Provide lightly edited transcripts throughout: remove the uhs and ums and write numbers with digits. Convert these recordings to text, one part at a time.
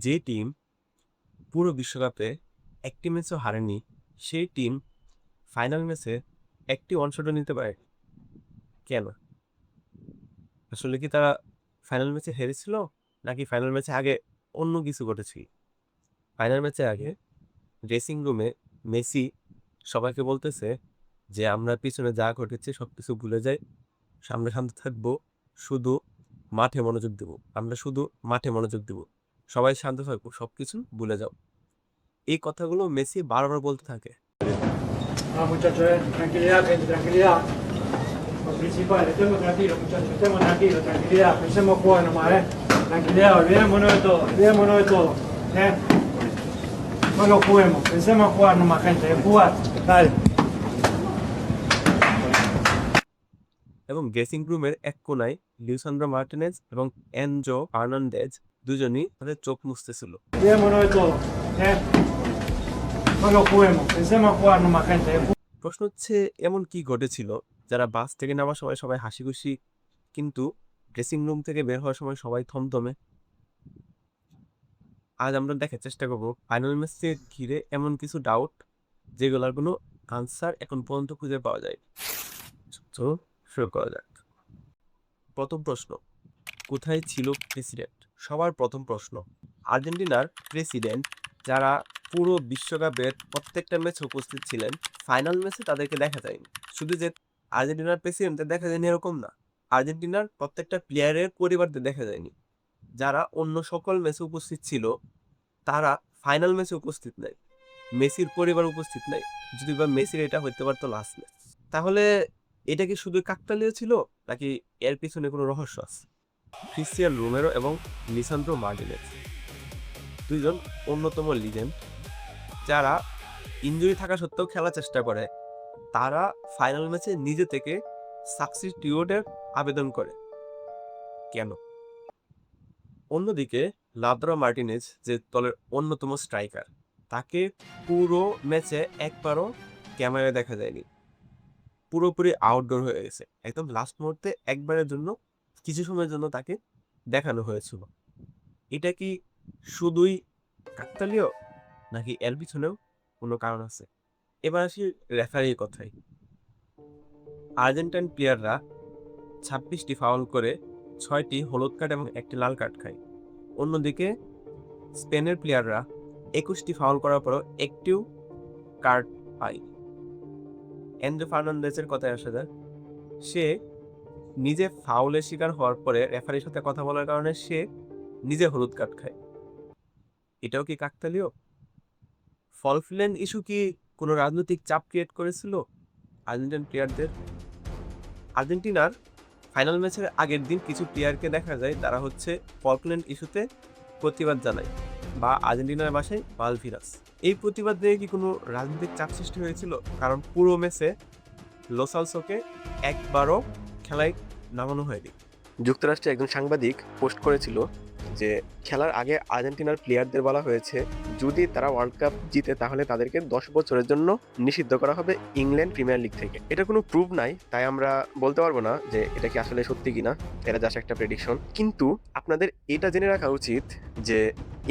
যে টিম পুরো বিশ্বকাপে একটি ম্যাচও হারেনি সেই টিম ফাইনাল ম্যাচে একটি অংশটা নিতে পারে কেন? আসলে কি তারা ফাইনাল ম্যাচে হেরেছিল, নাকি ফাইনাল ম্যাচে আগে অন্য কিছু ঘটেছিল? ফাইনাল ম্যাচে আগে ড্রেসিং রুমে মেসি সবাইকে বলতেছে যে আমরা পিছনে যা ঘটেছে সবকিছু ভুলে যাই, সামনে শান্ত থাকবো, শুধু মাঠে মনোযোগ দেব, আমরা শুধু মাঠে মনোযোগ দেব, সবাই শান্ত থাকবো, সবকিছু ভুলে যাও। এই কথাগুলো মেসি বারবার বলতে থাকে। No, muchachos, tranquilidad, gente, tranquilidad. Lo principal, estemos tranquilos, muchachos, estemos tranquilos, tranquilidad. Pensemos jugar nomás, Tranquilidad, olvidémonos de todo, olvidémonos de todo, No lo juguemos, pensemos en jugar nomás, gente, en jugar. Dale. এবং dressing রুমের এক কোনায় Lisandro Martinez এবং Enzo Fernandez দুজনই তাদের চোখ মুছতেছিল। Olvidémonos de todo, No lo juguemos, pensemos en jugar nomás, gente. প্রশ্ন হচ্ছে, এমন কি ঘটেছিল যারা বাস থেকে নামার সময় সবাই হাসি খুশি, কিন্তু ড্রেসিং রুম থেকে বের হওয়ার সময় সবাই থমথমে? আজ আমরা দেখার চেষ্টা করবো ফাইনাল ম্যাচকে ঘিরে এমন কিছু ডাউট যেগুলোর কোনো আনসার এখন পর্যন্ত খুঁজে পাওয়া যায়। তো শুরু করা যাক। প্রথম প্রশ্ন, কোথায় ছিল প্রেসিডেন্ট? সবার প্রথম প্রশ্ন, আর্জেন্টিনার প্রেসিডেন্ট যারা পুরো বিশ্বকাপের প্রত্যেকটা ম্যাচে উপস্থিত ছিলেন, ফাইনাল ম্যাচে তাদেরকে দেখা যায়নি। শুধু যে আর্জেন্টিনার প্রেসিডেন্টদের দেখা যায়নি এরকম না, আর্জেন্টিনার প্রত্যেকটা প্লেয়ারের পরিবারদের দেখা যায়নি। যারা অন্য সকল ম্যাচে উপস্থিত ছিল তারা ফাইনাল ম্যাচে উপস্থিত নাই, মেসির পরিবার উপস্থিত নাই। যদি বা মেসির এটা হইতে পারতো লাস্ট ম্যাচ, তাহলে এটা কি শুধু কাকতালীয় ছিল, নাকি এর পিছনে কোনো রহস্য আছে? ক্রিস্টিয়ান রোমেরো এবং লিসান্দ্রো মার্টিনেজ দুইজন অন্যতম লিজেন্ড, যারা ইনজুরি থাকা সত্ত্বেও খেলার চেষ্টা করে। তারা ফাইনাল ম্যাচে নিজে থেকে সাবস্টিটিউটের আবেদন করে কেন? অন্যদিকে লাউতারো মার্টিনেজ, যে দলের অন্যতম স্ট্রাইকার, তাকে পুরো ম্যাচে একবারও ক্যামেরায় দেখা যায়নি, পুরোপুরি আউটডোর হয়ে গেছে। একদম লাস্ট মুহূর্তে একবারের জন্য, কিছু সময়ের জন্য তাকে দেখানো হয়েছিল। এটা কি শুধুই কাকতালীয়, নাকি এর পিছনেও কোনো কারণ আছে? এবার আসি রেফারির কথায়। আর্জেন্টাইন প্লেয়াররা 26টি ফাউল করে 6টি হলুদ কার্ড এবং একটি লাল কার্ড খায়। অন্যদিকে স্পেনের প্লেয়াররা 21টি ফাউল করার পরও একটিও কার্ড পায়। এনজো ফার্নান্দেজের কথায় আসা যায়, সে নিজে ফাউলের শিকার হওয়ার পরে রেফারির সাথে কথা বলার কারণে সে নিজে হলুদ কার্ড খায়। এটাও কি কাকতালীয়? ফলফিল্যান্ড ইস্যু কি কোনো রাজনৈতিক চাপ ক্রিয়েট করেছিল আর্জেন্টিনান প্লেয়ারদের? আর্জেন্টিনার ফাইনাল ম্যাচের আগের দিন কিছু প্লেয়ারকে দেখা যায় তারা হচ্ছে ফলফিল্যান্ড ইস্যুতে প্রতিবাদ জানায়, বা আর্জেন্টিনার ভাষায় মালভিনাস। এই প্রতিবাদ নিয়ে কি কোনো রাজনৈতিক চাপ সৃষ্টি হয়েছিল? কারণ পুরো ম্যাচে লো সেলসোকে একবারও খেলায় নামানো হয়নি। যুক্তরাষ্ট্রে একজন সাংবাদিক পোস্ট করেছিল যে খেলার আগে আর্জেন্টিনার প্লেয়ারদের বলা হয়েছে যদি তারা ওয়ার্ল্ড কাপ জিতে তাহলে তাদেরকে 10 বছরের জন্য নিষিদ্ধ করা হবে ইংল্যান্ড প্রিমিয়ার লিগ থেকে। এটা কোনো প্রুফ নাই, তাই আমরা বলতে পারবো না যে এটা কি আসলে সত্যি কিনা, এটা জাস্ট একটা প্রেডিকশন। কিন্তু আপনাদের এটা জেনে রাখা উচিত যে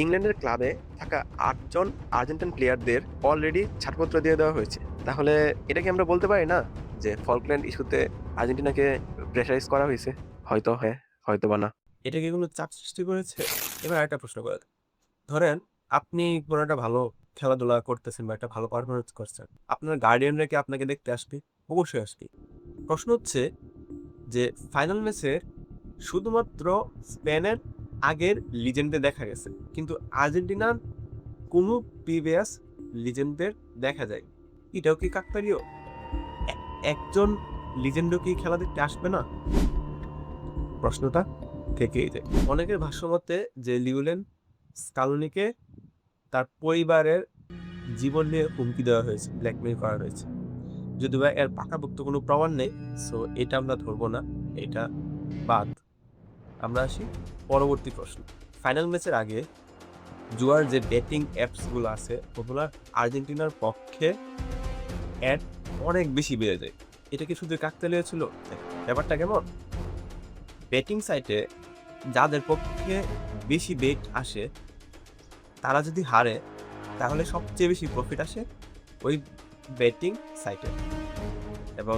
ইংল্যান্ডের ক্লাবে থাকা 8 জন আর্জেন্টাইন প্লেয়ারদের অলরেডি ছাড়পত্র দিয়ে দেওয়া হয়েছে। তাহলে এটা কি আমরা বলতে পারি না যে ফলকল্যান্ড ইস্যুতে আর্জেন্টিনাকে প্রেসারাইজ করা হয়েছে? হয়তো হ্যাঁ, হয়তো বা না। এটা কি কোনো চাপ সৃষ্টি করেছে? এবার একটা প্রশ্ন করে, ধরেন আপনি কোনো একটা ভালো খেলাধুলা করতেছেন বা একটা ভালো পারফরমেন্স করছেন, আপনার গার্ডিয়ানরা কি আপনাকে দেখতে আসবে? অবশ্যই আসবে। প্রশ্ন হচ্ছে যে ফাইনাল ম্যাচে শুধুমাত্র স্পেনের আগের লিজেন্ডদের দেখা গেছে, কিন্তু আর্জেন্টিনার কোনো প্রিভিয়াস লিজেন্ডদের দেখা যায়। এটাও কি কাকতালীয়? একজন লিজেন্ডও কি খেলা দেখতে আসবে না? প্রশ্নটা থেকেই যায়। অনেকের ভাষ্যমতে যে লিওনেল স্কালোনিকে তার পরিবারের জীবন নিয়ে হুমকি দেওয়া হয়েছে, ব্ল্যাকমেইল করা হয়েছে। যদি বা এর পাকাপোক্ত কোনো প্রমাণ নেই, সো এটা আমরা ধরবো না, এটা বাদ। আমরা আসি পরবর্তী প্রশ্ন। ফাইনাল ম্যাচের আগে জুয়ার যে বেটিং অ্যাপসগুলো আছে ওগুলো আর্জেন্টিনার পক্ষে অ্যাড অনেক বেশি বেড়ে যায়। এটা কি শুধু কাকতালীয় ছিল? ব্যাপারটা কেমন? বেটিং সাইটে যাদের পক্ষে বেশি বেট আসে তারা যদি হারে তাহলে সবচেয়ে বেশি প্রফিট আসে ওই বেটিং সাইটে, এবং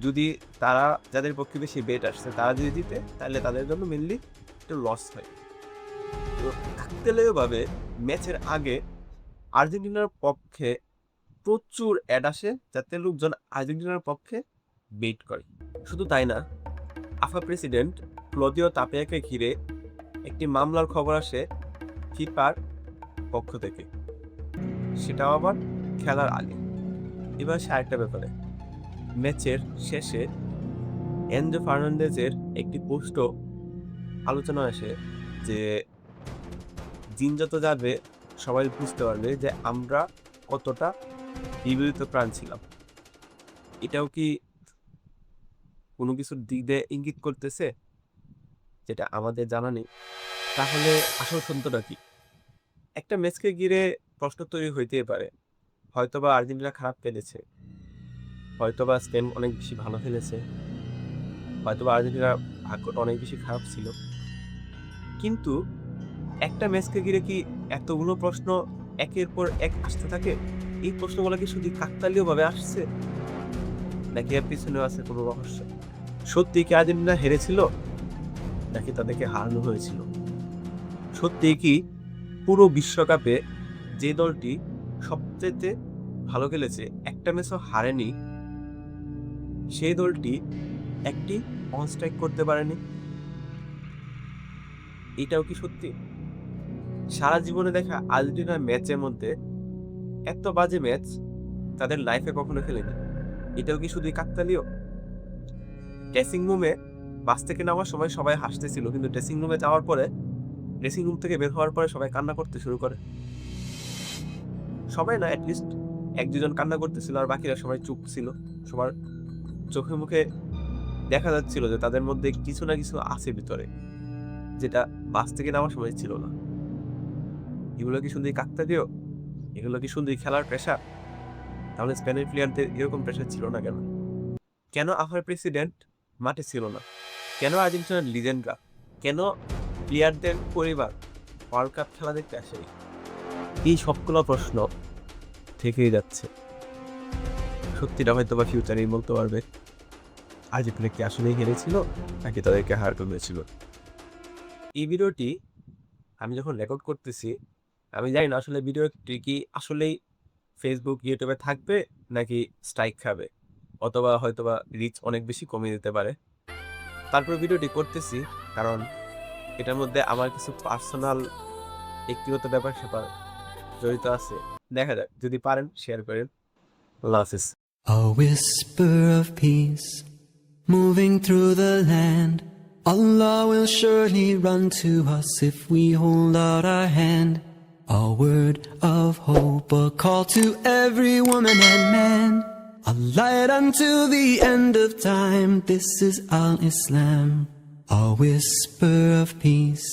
যদি তারা যাদের পক্ষে বেশি বেট আসছে তারা যদি জিতে তাহলে তাদের জন্য মেনলি একটু লস হয়। তো কাকতালীয়ভাবে ম্যাচের আগে আর্জেন্টিনার পক্ষে প্রচুর অ্যাড আসে যাতে লোকজন আর্জেন্টিনার পক্ষে বেট করে। শুধু তাই না, আফা প্রেসিডেন্ট ক্লদিও তাপিয়াকে ঘিরে একটি মামলার খবর আসে ফিফার পক্ষ থেকে, সেটাও আবার খেলার আগে। এবার সে আরেকটা ব্যাপারে, ম্যাচের শেষে এনজো ফার্নান্ডেজের একটি পোস্টও আলোচনা আসে যে দিন যত যাবে সবাই বুঝতে পারবে যে আমরা কতটা বিবেচিত প্রাণ ছিলাম। এটাও কি কোনো কিছুর দিক দিয়ে ইঙ্গিত করতেছে যেটা আমাদের জানা নেই? তাহলে আসল সত্যটা কি? একটা ম্যাচকে ঘিরে প্রশ্ন তৈরি হইতেই পারে, হয়তোবা আর্জেন্টিনা খারাপ খেলেছে, হয়তোবা স্পেন অনেক বেশি ভালো খেলেছে, হয়তোবা আর্জেন্টিনার ভাগ্যটা অনেক বেশি খারাপ ছিল। কিন্তু একটা ম্যাচকে ঘিরে কি এতগুলো প্রশ্ন একের পর এক আসতে থাকে? এই প্রশ্নগুলো কি শুধু কাকতালীয়ভাবে আসছে, নাকি এর পিছনেও আছে কোনো রহস্য? সত্যি কি আর্জেন্টিনা হেরেছিল, নাকি তাদেরকে হারানো হয়েছিল? সত্যি কি পুরো বিশ্বকাপে যে দলটি সবচেয়ে ভালো খেলেছে, একটা ম্যাচও হারেনি, সেই দলটি একটি অন স্ট্রাইক করতে পারেনি? এটাও কি সত্যি? সারা জীবনে দেখা আর্জেন্টিনার ম্যাচের মধ্যে এত বাজে ম্যাচ তাদের লাইফে কখনো খেলেনি, এটাও কি শুধুই কাকতালীয়? ড্রেসিং রুমে বাস থেকে নামার সময় সবাই হাসতেছিল, কিন্তু ড্রেসিং রুমে যাওয়ার পরে, ড্রেসিং রুম থেকে বের হওয়ার পরে সবাই কান্না করতে শুরু করে। সবাই না, অ্যাটলিস্ট এক দুজন কান্না করতেছিল আর বাকিরা সবাই চুপ ছিল। সবার চোখে মুখে দেখা যাচ্ছিল যে তাদের মধ্যে কিছু না কিছু আছে ভিতরে, যেটা বাস থেকে নামার সময় ছিল না। এগুলো কি শুধুই কাকতালীয়? এগুলো কি শুধুই খেলার প্রেশার? তাহলে স্পেনের প্লেয়ারদের এরকম প্রেশার ছিল না কেন? কেন আফার প্রেসিডেন্ট মাঠে ছিল না? কেন আর্জেন্টিনার লিজেন্ডরা, কেন প্লেয়ারদের পরিবার ওয়ার্ল্ড কাপ খেলা দেখতে আসেনি? এই সবগুলো প্রশ্ন থেকেই যাচ্ছে। সত্যিটা হয়তো বা ফিউচারেই বলতে পারবে আর্জেন্টিনা কি আসলেই হেরেছিল, নাকি তাদেরকে হার করেছিল। এই ভিডিওটি আমি যখন রেকর্ড করতেছি, আমি জানি না আসলে ভিডিওটি কি আসলেই ফেসবুক ইউটিউবে থাকবে নাকি স্ট্রাইক খাবে, অথবা হয়তোবা রিচ অনেক বেশি কমিয়ে দিতে পারে। তারপর ভিডিওটি করতেছি কারণ এটার মধ্যে আমার কিছু পার্সোনাল ব্যক্তিগত ব্যাপার স্যাপার জড়িত আছে। দেখা যাক, যদি পারেন শেয়ার করেন। আল্লাহ হাফিজ। A whisper of peace moving through the land. Allah will surely run to us if we hold out our hand. A word of hope, a call to every woman and man. A light until the end of time. This is Al-Islam. A whisper of peace